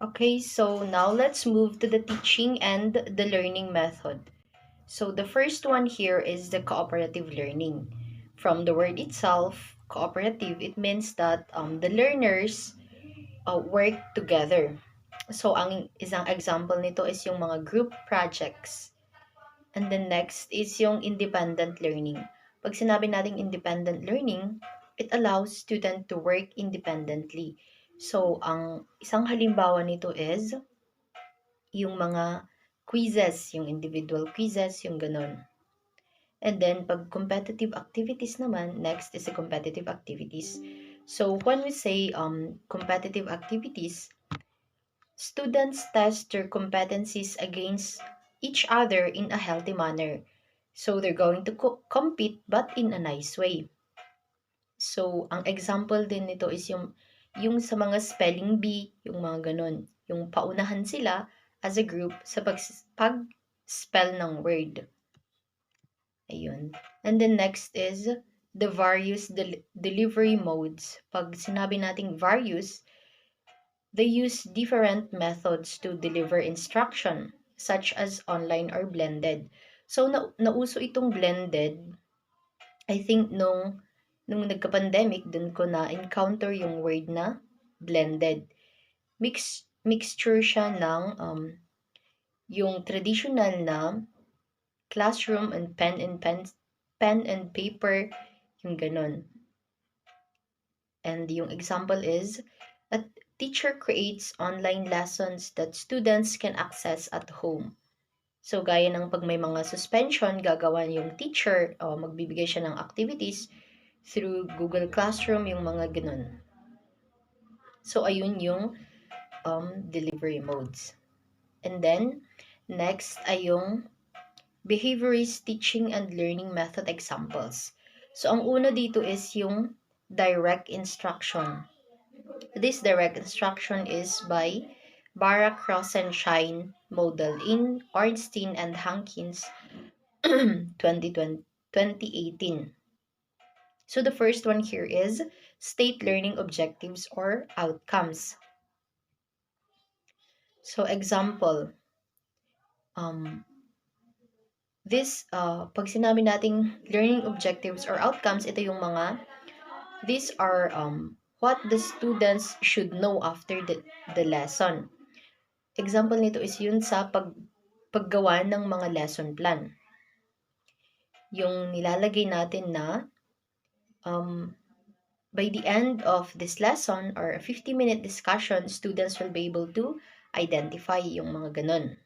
Okay, so now let's move to the teaching and the learning method. So the first one here is the cooperative learning. From the word itself, cooperative, it means that the learners work together. So ang isang example nito is yung mga group projects. And then next is yung independent learning. Pag sinabi nating independent learning, it allows student to work independently. So ang isang halimbawa nito is yung mga quizzes, yung individual quizzes, yung ganun. And then, pag competitive activities naman, next is the competitive activities. So, when we say competitive activities, students test their competencies against each other in a healthy manner. So, they're going to compete but in a nice way. So, ang example din nito is yung sa mga spelling bee, yung mga ganun. Yung paunahan sila as a group sa pag-spell ng word. Ayun. And then next is the various delivery modes. Pag sinabi nating various, they use different methods to deliver instruction, such as online or blended. So, nauso itong blended, I think nung nagka-pandemic, dun ko na-encounter yung word na blended. Mixture siya ng yung traditional na classroom and pen and paper, yung ganun. And yung example is, a teacher creates online lessons that students can access at home. So, gaya ng pag may mga suspension, gagawa yung teacher o magbibigay siya ng activities through Google Classroom, yung mga ganun. So, ayun yung delivery modes. And then, next ay yung behaviorist teaching and learning method examples. So, ang una dito is yung direct instruction. This direct instruction is by Barak Rosenshine model in Ornstein and Hankins 2018. So the first one here is state learning objectives or outcomes. So example, pag sinabi nating learning objectives or outcomes, ito yung these are what the students should know after the lesson. Example nito is yun sa paggawa ng mga lesson plan. Yung nilalagay natin na by the end of this lesson or a 50-minute discussion, students will be able to identify yung mga ganun.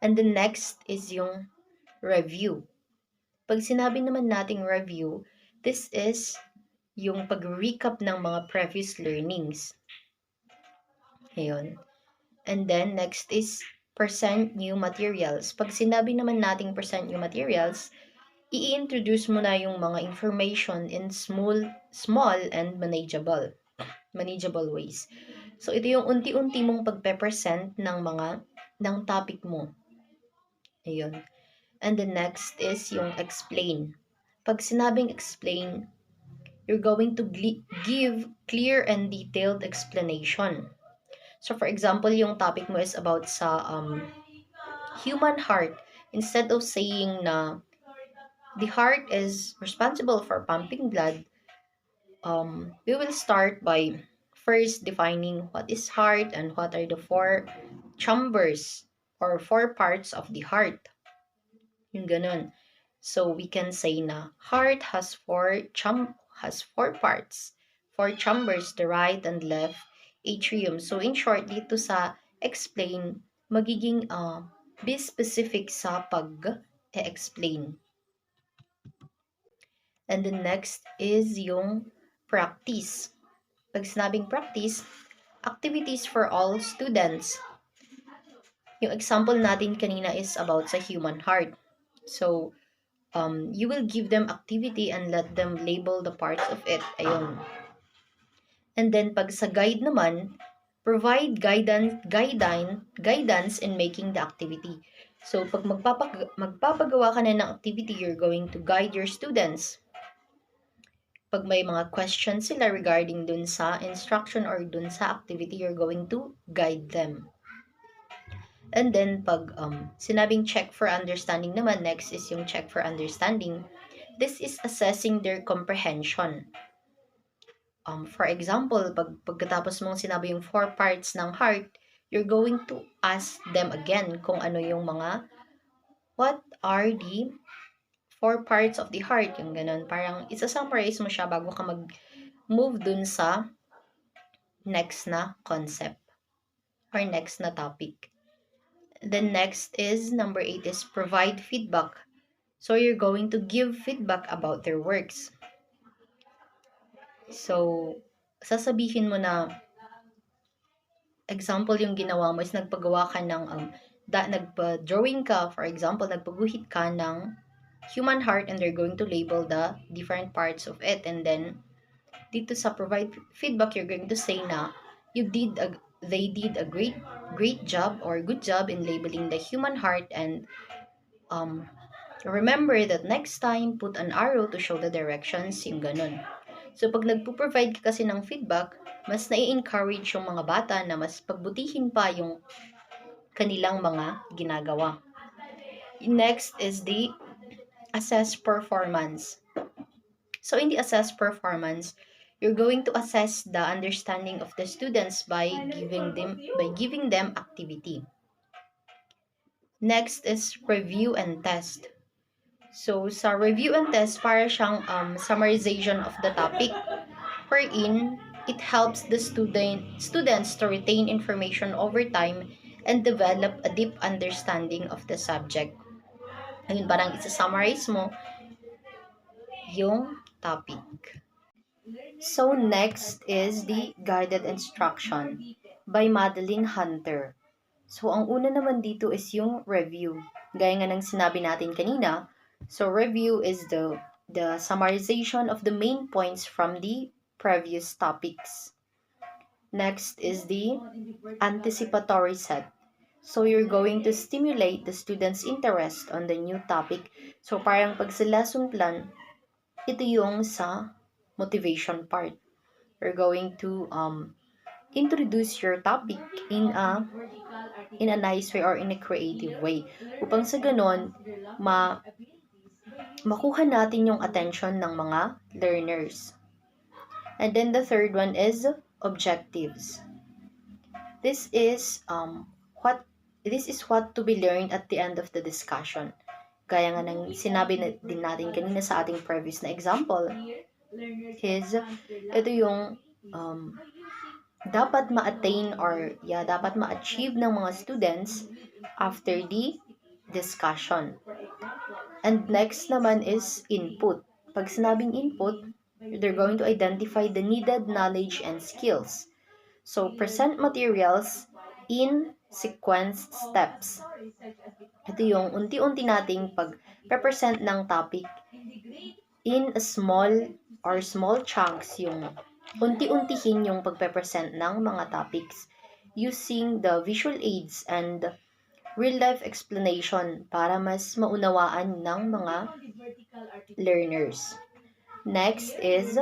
And the next is yung review. Pag sinabi naman nating review, this is yung pag-recap ng mga previous learnings. Ayun. And then next is present new materials. Pag sinabi naman nating present new materials, i-introduce mo na yung mga information in small and manageable ways. So ito yung unti-unti mong pagpe-present ng topic mo. Ayun. And the next is yung explain. Pag sinabing explain, you're going to give clear and detailed explanation. So for example, yung topic mo is about sa human heart. Instead of saying na the heart is responsible for pumping blood, we will start by first defining what is heart and what are the four chambers or four parts of the heart. Yung ganun. So we can say na heart has four parts, four chambers, the right and left atrium. So in short, dito sa explain, magiging be specific sa pag-explain. And the next is yung practice. Pag sinabing practice, activities for all students. Yung example natin kanina is about sa human heart. So, you will give them activity and let them label the parts of it. Ayun. And then, pag sa guide naman, provide guidance in making the activity. So, pag magpapagawa ka na ng activity, you're going to guide your students Pag may mga questions sila regarding dun sa instruction or dun sa activity, you're going to guide them. And then, pag sinabing check for understanding naman, next is yung check for understanding. This is assessing their comprehension. For example, pagkatapos mong sinabi yung 4 parts ng heart, you're going to ask them again kung ano yung mga, what are the 4 parts of the heart, yung ganun. Parang isa-summarize mo siya bago ka mag-move dun sa next na concept or next na topic. Then next is number 8 is provide feedback. So you're going to give feedback about their works. So sasabihin mo na example yung ginawa mo is nagpagawa ka ng nagpa-drawing ka, for example, nagpaguhit ka ng human heart and they're going to label the different parts of it, and then dito sa provide feedback you're going to say na they did a great job or good job in labeling the human heart, and remember that next time put an arrow to show the directions, yung ganun. So pag nagpo-provide ka kasi ng feedback, mas nai-encourage yung mga bata na mas pagbutihin pa yung kanilang mga ginagawa. Next is the assess performance. So in the assess performance, you're going to assess the understanding of the students by giving them activity. Next is review and test. So sa review and test, para siyang summarization of the topic, wherein it helps the students to retain information over time and develop a deep understanding of the subject. Ayun, parang isa-summarize mo yung topic. So next is the guided instruction by Madeline Hunter. So ang una naman dito is yung review. Gaya nga ng sinabi natin kanina, so review is the summarization of the main points from the previous topics. Next is the anticipatory set. So you're going to stimulate the students' interest on the new topic. So parang pag sa lesson plan, ito yung sa motivation part. You're going to introduce your topic in a nice way or in a creative way. Upang sa ganon, makuha natin yung attention ng mga learners. And then the third one is objectives. This is what to be learned at the end of the discussion. Gaya nga ng sinabi din natin kanina sa ating previous na example, is ito yung dapat ma-attain or dapat ma-achieve ng mga students after the discussion. And next naman is input. Pag sinabing input, they're going to identify the needed knowledge and skills. So present materials in sequenced steps. Ito yung unti-unti nating pag-represent ng topic in a small chunks, yung unti-untihin yung pag-represent ng mga topics using the visual aids and real-life explanation para mas maunawaan ng mga learners. Next is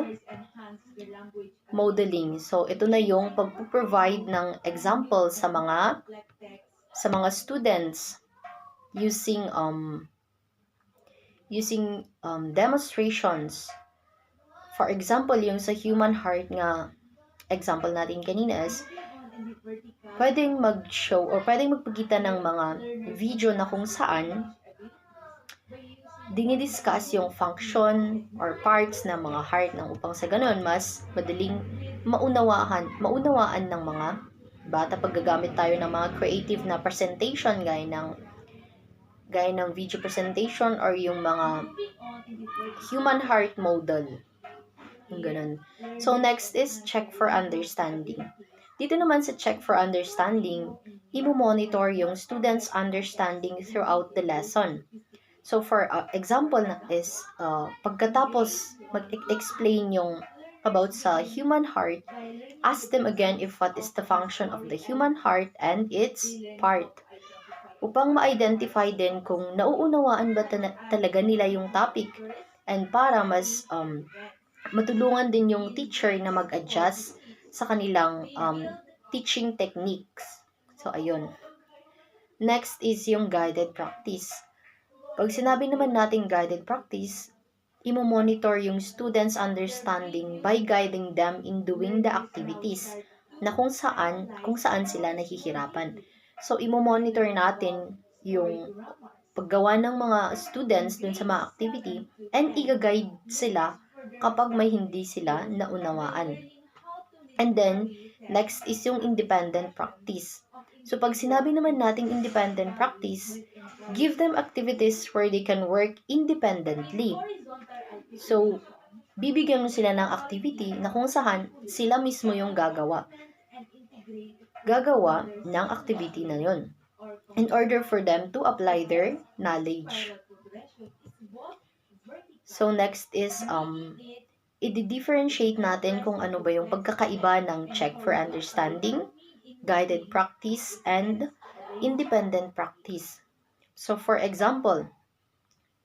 modeling. So ito na yung pag-provide ng example sa mga students using demonstrations. For example, yung sa human heart nga example natin kanina is pwedeng mag-show or pwedeng magpakita ng mga video na kung saan dinidiscuss yung function or parts ng mga heart ng upang sa ganun mas madaling maunawaan ng mga bata pag gagamit tayo ng mga creative na presentation gaya ng video presentation or yung mga human heart model. Yung ganun. So next is check for understanding. Dito naman sa check for understanding, i-monitor yung students' understanding throughout the lesson. So for example is pagkatapos mag-explain yung about sa human heart, ask them again if what is the function of the human heart and its part. Upang ma-identify din kung nauunawaan ba talaga nila yung topic, and para mas matulungan din yung teacher na mag-adjust sa kanilang teaching techniques. So, ayun. Next is yung guided practice. Pag sinabi naman natin guided practice, imo-monitor yung students' understanding by guiding them in doing the activities na kung saan sila nahihirapan. So, imo-monitor natin yung paggawa ng mga students dun sa mga activity and i-guide sila kapag may hindi sila naunawaan. And then, next is yung independent practice. So, pag sinabi naman nating independent practice, give them activities where they can work independently. So, bibigyan mo sila ng activity na kung saan sila mismo yung gagawa ng activity na yon in order for them to apply their knowledge. So, next is, i-differentiate natin kung ano ba yung pagkakaiba ng check for understanding, guided practice, and independent practice. So, for example,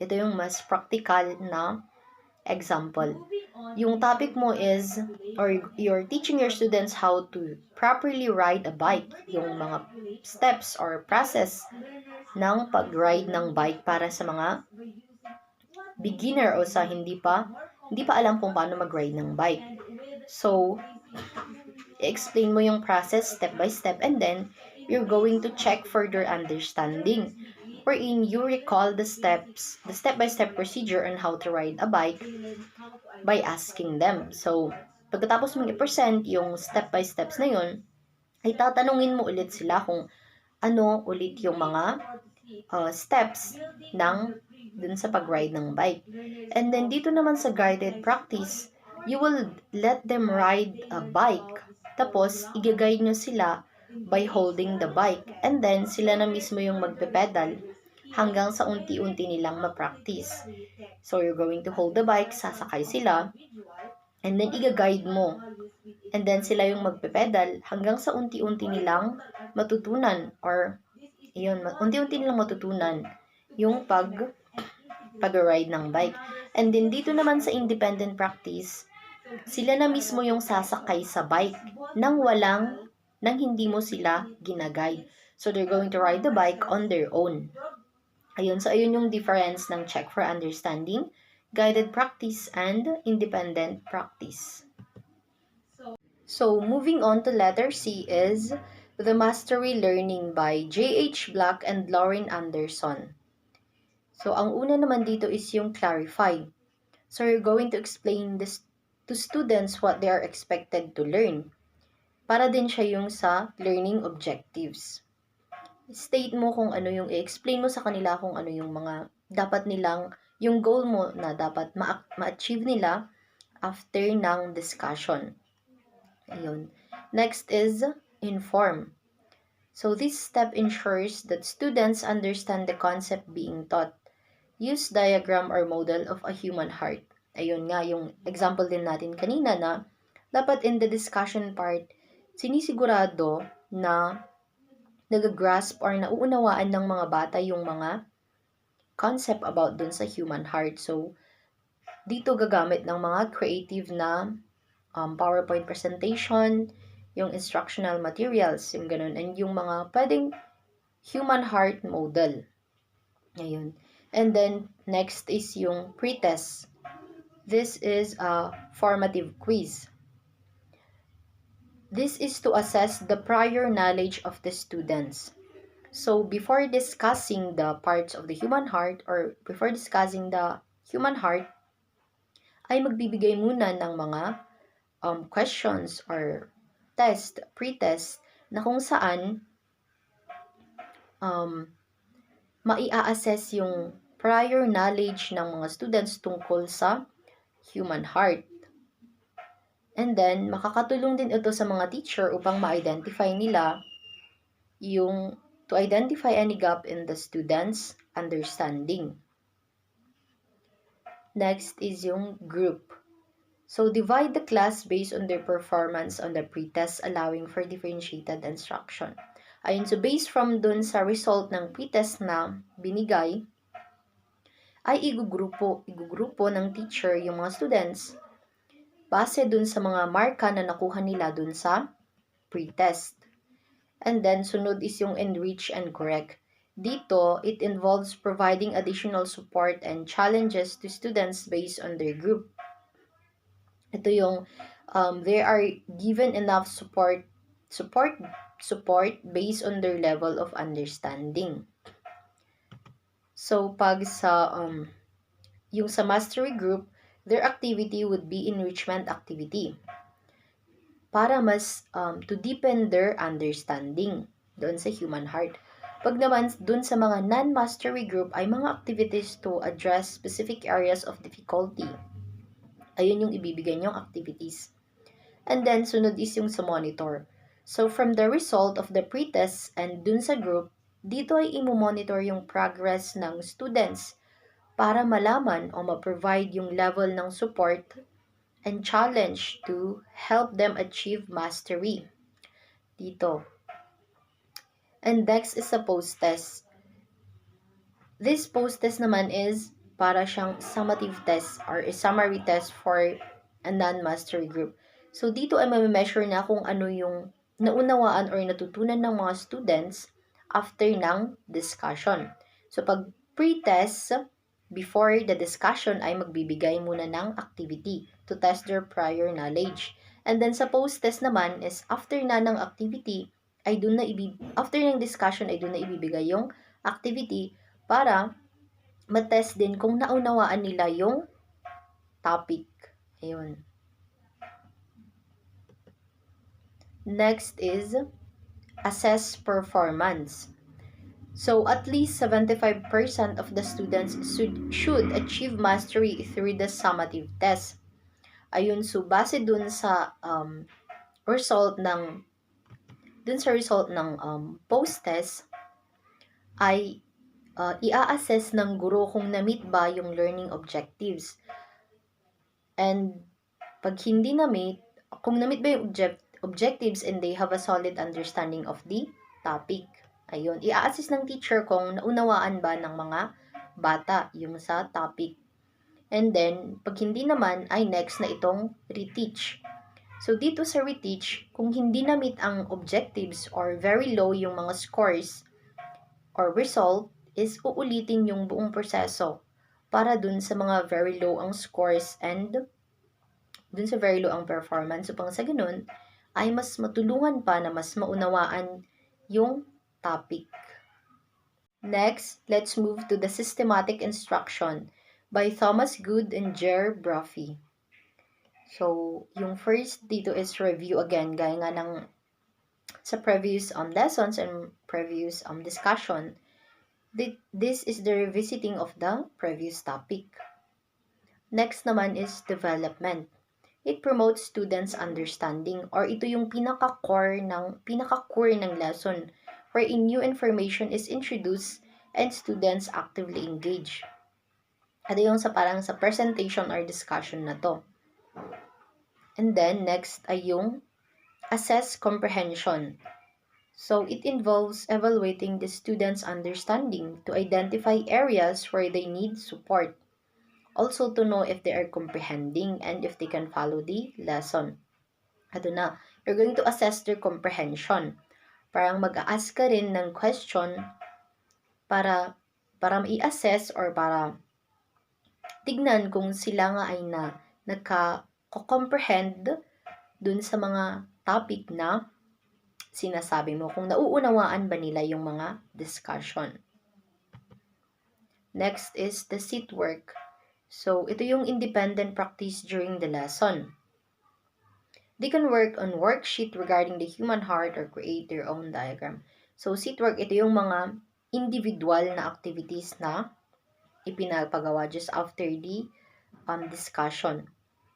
ito yung mas practical na example. Yung topic mo is, or you're teaching your students how to properly ride a bike. Yung mga steps or process ng pag-ride ng bike para sa mga beginner o sa hindi pa alam kung paano mag-ride ng bike. So, i-explain mo yung process step by step and then you're going to check further understanding wherein you recall the step-by-step procedure on how to ride a bike by asking them. So, pagkatapos mong i-present yung step-by-steps na yun, ay tatanungin mo ulit sila kung ano ulit yung mga steps dun sa pag-ride ng bike. And then, dito naman sa guided practice, you will let them ride a bike. Tapos, i-guide nyo sila by holding the bike. And then, sila na mismo yung magpe-pedal hanggang sa unti-unti nilang ma-practice. So, you're going to hold the bike, sasakay sila, and then i-guide mo. And then, sila yung magpe-pedal hanggang sa unti-unti nilang matutunan or unti-unti nilang matutunan yung pag-ride ng bike. And then, dito naman sa independent practice, sila na mismo yung sasakay sa bike nang hindi mo sila ginaguide. So, they're going to ride the bike on their own. Ayun, so ayun yung difference ng check for understanding, guided practice, and independent practice. So, moving on to letter C is The Mastery Learning by J.H. Black and Lauren Anderson. So, ang una naman dito is yung clarify. So, you're going to explain this to students what they are expected to learn. Para din siya yung sa learning objectives. State mo kung ano yung i-explain mo sa kanila kung ano yung mga dapat nilang, yung goal mo na dapat ma-achieve nila after ng discussion. Ayun. Next is inform. So, this step ensures that students understand the concept being taught. Use diagram or model of a human heart. Ayun nga, yung example din natin kanina na dapat in the discussion part, sinisigurado na nag-grasp or nauunawaan ng mga bata yung mga concept about dun sa human heart. So, dito gagamit ng mga creative na PowerPoint presentation, yung instructional materials, yung ganun, and yung mga pwedeng human heart model. Ayun. And then, next is yung pretest. This is a formative quiz. This is to assess the prior knowledge of the students. So, before discussing the parts of the human heart or before discussing the human heart, ay magbibigay muna ng mga questions or pretest na kung saan mai-assess yung prior knowledge ng mga students tungkol sa human heart. And then, makakatulong din ito sa mga teacher upang ma-identify nila to identify any gap in the students' understanding. Next is yung group. So, divide the class based on their performance on the pretest, allowing for differentiated instruction. Ayun, so based from dun sa result ng pretest na binigay, ay igugrupo ng teacher yung mga students base dun sa mga marka na nakuha nila dun sa pretest. And then, sunod is yung enrich and correct. Dito, it involves providing additional support and challenges to students based on their group. Ito yung they are given enough support based on their level of understanding. So, pag sa yung sa mastery group, their activity would be enrichment activity para mas to deepen their understanding doon sa human heart. Pag naman doon sa mga non-mastery group ay mga activities to address specific areas of difficulty. Ayun yung ibibigay niyong activities. And then, sunod is yung sa monitor. So, from the result of the pretest and dun sa group, dito ay imo-monitor yung progress ng students para malaman o ma-provide yung level ng support and challenge to help them achieve mastery. Dito. And next is the post-test. This post-test naman is para siyang summative test or a summary test for a non-mastery group. So, dito ay ma-measure na kung ano yung naunawaan or natutunan ng mga students after ng discussion. So, pag pre-test, before the discussion ay magbibigay muna ng activity to test their prior knowledge. And then sa post-test naman is after na ng activity, ay dun na after ng discussion ay dun na ibibigay yung activity para matest din kung naunawaan nila yung topic. Ayun. Next is assess performance. So, at least 75% of the students should achieve mastery through the summative test. Ayun, so base dun sa result ng post-test ay i-assess ng guro kung na-meet ba yung learning objectives. And pag hindi na-meet, kung na-meet ba yung objectives and they have a solid understanding of the topic. Ayun, i-assess ng teacher kung naunawaan ba ng mga bata yung sa topic. And then, pag hindi naman, ay next na itong reteach. So, dito sa reteach, kung hindi na-meet ang objectives or very low yung mga scores or result, is uulitin yung buong proseso para dun sa mga very low ang scores and dun sa very low ang performance. So, pang sa ganun, ay mas matulungan pa na mas maunawaan yung topic. Next, let's move to the systematic instruction by Thomas Good and Jer Brophy. So, yung first dito is review again, gaya nga ng sa previous lessons and previous discussion. This is the revisiting of the previous topic. Next naman is development. It promotes students' understanding or ito yung pinaka-core ng lesson wherein new information is introduced and students actively engage. Ito yung parang sa presentation or discussion na to. And then, next ay yung assess comprehension. So, it involves evaluating the students' understanding to identify areas where they need support. Also, to know if they are comprehending and if they can follow the lesson. Ito na, you're going to assess their comprehension. Parang mag-a-ask ka rin ng question para i-assess or para tignan kung sila nga ay nagka-comprehend dun sa mga topic na sinasabi mo. Kung nauunawaan ba nila yung mga discussion. Next is the seat work. So, ito yung independent practice during the lesson. They can work on worksheet regarding the human heart or create their own diagram. So, seat work, ito yung mga individual na activities na ipinapagawa just after the discussion.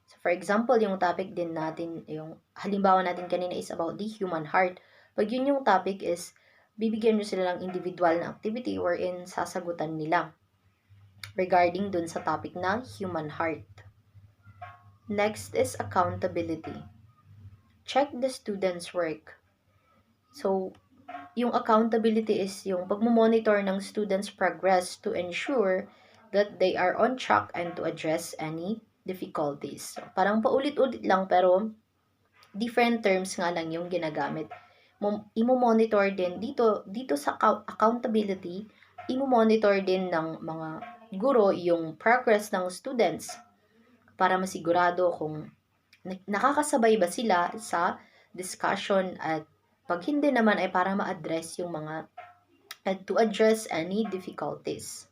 So, for example, yung topic din natin, yung halimbawa natin kanina is about the human heart. Pag yun yung topic is, bibigyan nyo sila ng individual na activity wherein sasagutan nila regarding dun sa topic na human heart. Next is accountability. Check the student's work. So, yung accountability is yung pagmamonitor ng students' progress to ensure that they are on track and to address any difficulties. So, parang paulit-ulit lang pero different terms nga lang yung ginagamit. Imo-monitor din dito sa accountability, imo-monitor din ng mga guro yung progress ng students para masigurado kung nakakasabay ba sila sa discussion, at pag hindi naman ay para ma-address yung mga and to address any difficulties.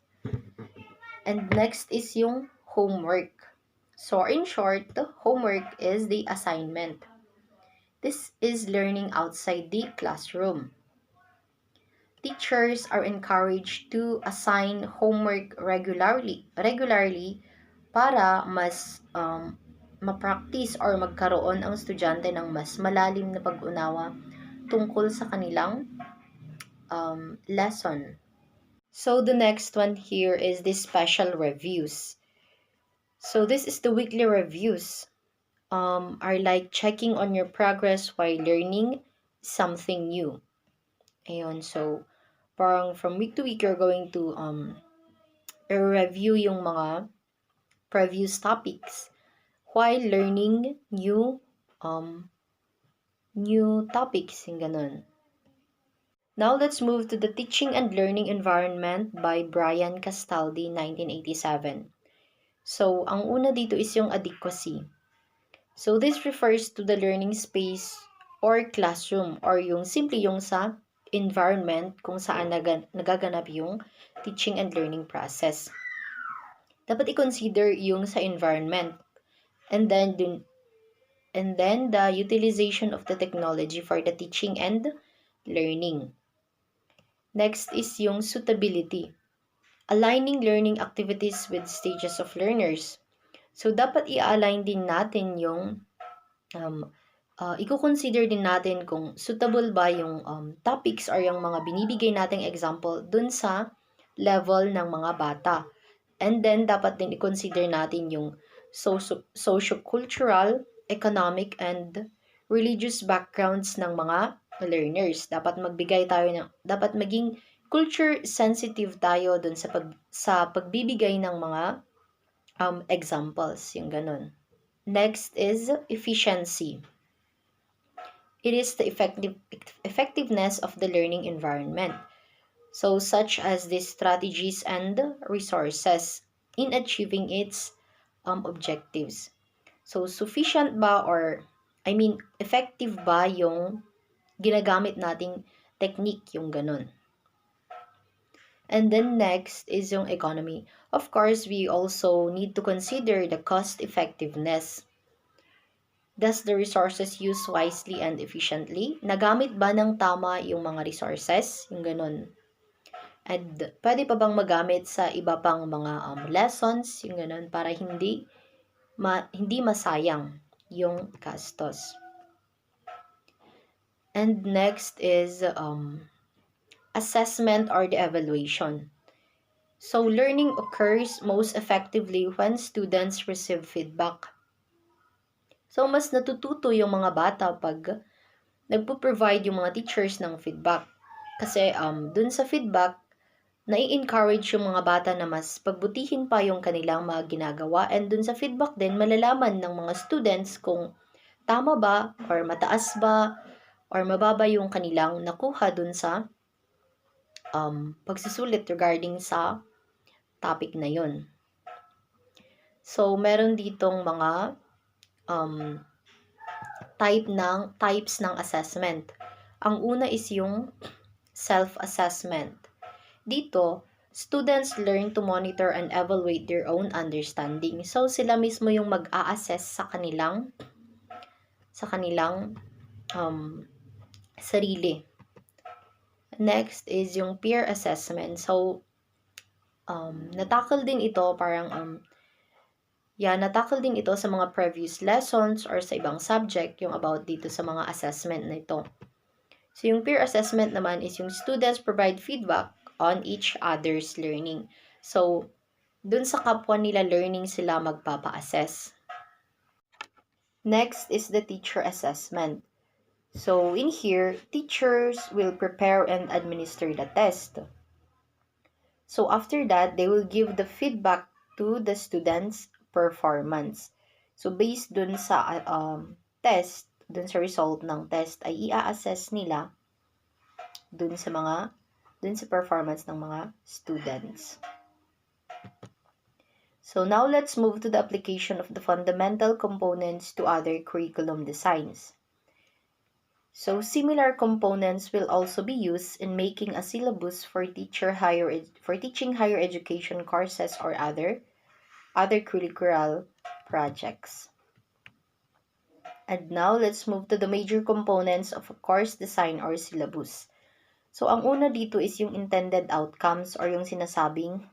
And next is yung homework. So in short, homework is the assignment. This is learning outside the classroom. Teachers are encouraged to assign homework regularly para mas ma-practice or magkaroon ang estudyante ng mas malalim na pag-unawa tungkol sa kanilang lesson. So the next one here is the special reviews. So this is the weekly reviews. Are like checking on your progress while learning something new. Ayun, so parang from week to week you're going to review yung mga previous topics while learning new topics, yung ganun. Now let's move to the Teaching and Learning Environment by Brian Castaldi, 1987. So, ang una dito is yung adequacy. So, this refers to the learning space or classroom or yung simply yung sa environment kung saan nagaganap yung teaching and learning process. Dapat i-consider yung sa environment. And then the utilization of the technology for the teaching and learning. Next is yung suitability. Aligning learning activities with stages of learners. So, dapat i-align din natin yung i-consider din natin kung suitable ba yung topics or yung mga binibigay nating example dun sa level ng mga bata. And then, dapat din i-consider natin yung socio-cultural, economic, and religious backgrounds ng mga learners. Dapat maging culture sensitive tayo dun sa pagbibigay ng mga examples, yung ganun. Next is efficiency. It is the effectiveness of the learning environment. So such as the strategies and resources in achieving its objectives. So sufficient ba effective ba yung ginagamit nating technique, yung ganun. And then next is yung economy. Of course, we also need to consider the cost effectiveness. Does the resources use wisely and efficiently? Nagamit ba ng tama yung mga resources? Yung ganun. And pwede pa bang magamit sa iba pang mga lessons? Yung ganun, para hindi masayang yung gastos. And next is assessment or the evaluation. So, learning occurs most effectively when students receive feedback. So, mas natututo yung mga bata pag nagpo-provide yung mga teachers ng feedback. Kasi dun sa feedback, nai-encourage yung mga bata na mas pagbutihin pa yung kanilang mga ginagawa, and dun sa feedback din, malalaman ng mga students kung tama ba or mataas ba or mababa yung kanilang nakuha dun sa pagsusulit regarding sa topic na yun. So, meron ditong mga types ng assessment. Ang una is yung self-assessment. Dito, students learn to monitor and evaluate their own understanding. So, sila mismo yung mag-a-assess sa kanilang sarili. Next is yung peer assessment. So, natakal din ito sa mga previous lessons or sa ibang subject, yung about dito sa mga assessment na ito. So, yung peer assessment naman is yung students provide feedback on each other's learning. So, dun sa kapwa nila learning sila magpapa-assess. Next is the teacher assessment. So, in here, teachers will prepare and administer the test. So, after that, they will give the feedback to the students performance. So, based dun sa test, dun sa result ng test, ay i-assess nila dun sa performance ng mga students. So now let's move to the application of the fundamental components to other curriculum designs. So similar components will also be used in making a syllabus for teaching higher education courses or other curricular projects. And now let's move to the major components of a course design or syllabus. So ang una dito is yung intended outcomes or yung sinasabing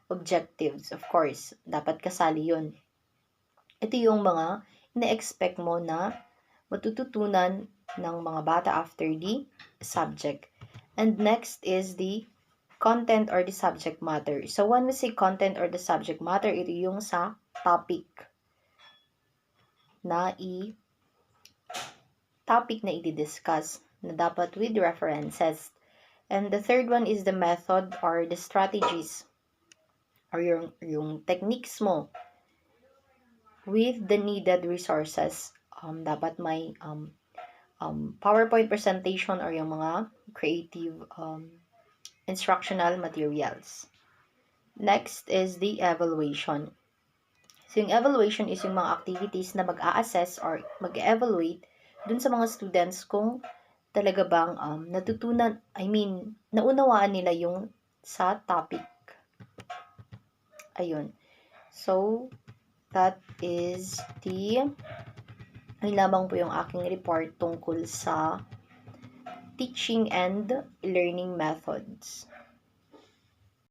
objectives. Of course, dapat kasali yun. Ito yung mga ina-expect mo na matututunan ng mga bata after the subject. And next is the content or the subject matter. So when we say content or the subject matter, ito yung sa topic na i-discuss na dapat with references. And the third one is the method or the strategies or yung techniques mo with the needed resources. Dapat may PowerPoint presentation or yung mga creative instructional materials. Next is the evaluation. So yung evaluation is yung mga activities na mag-a-assess or mag-evaluate dun sa mga students kung talaga bang naunawaan nila yung sa topic. Ayun. So, that is ay lamang po yung aking report tungkol sa teaching and learning methods.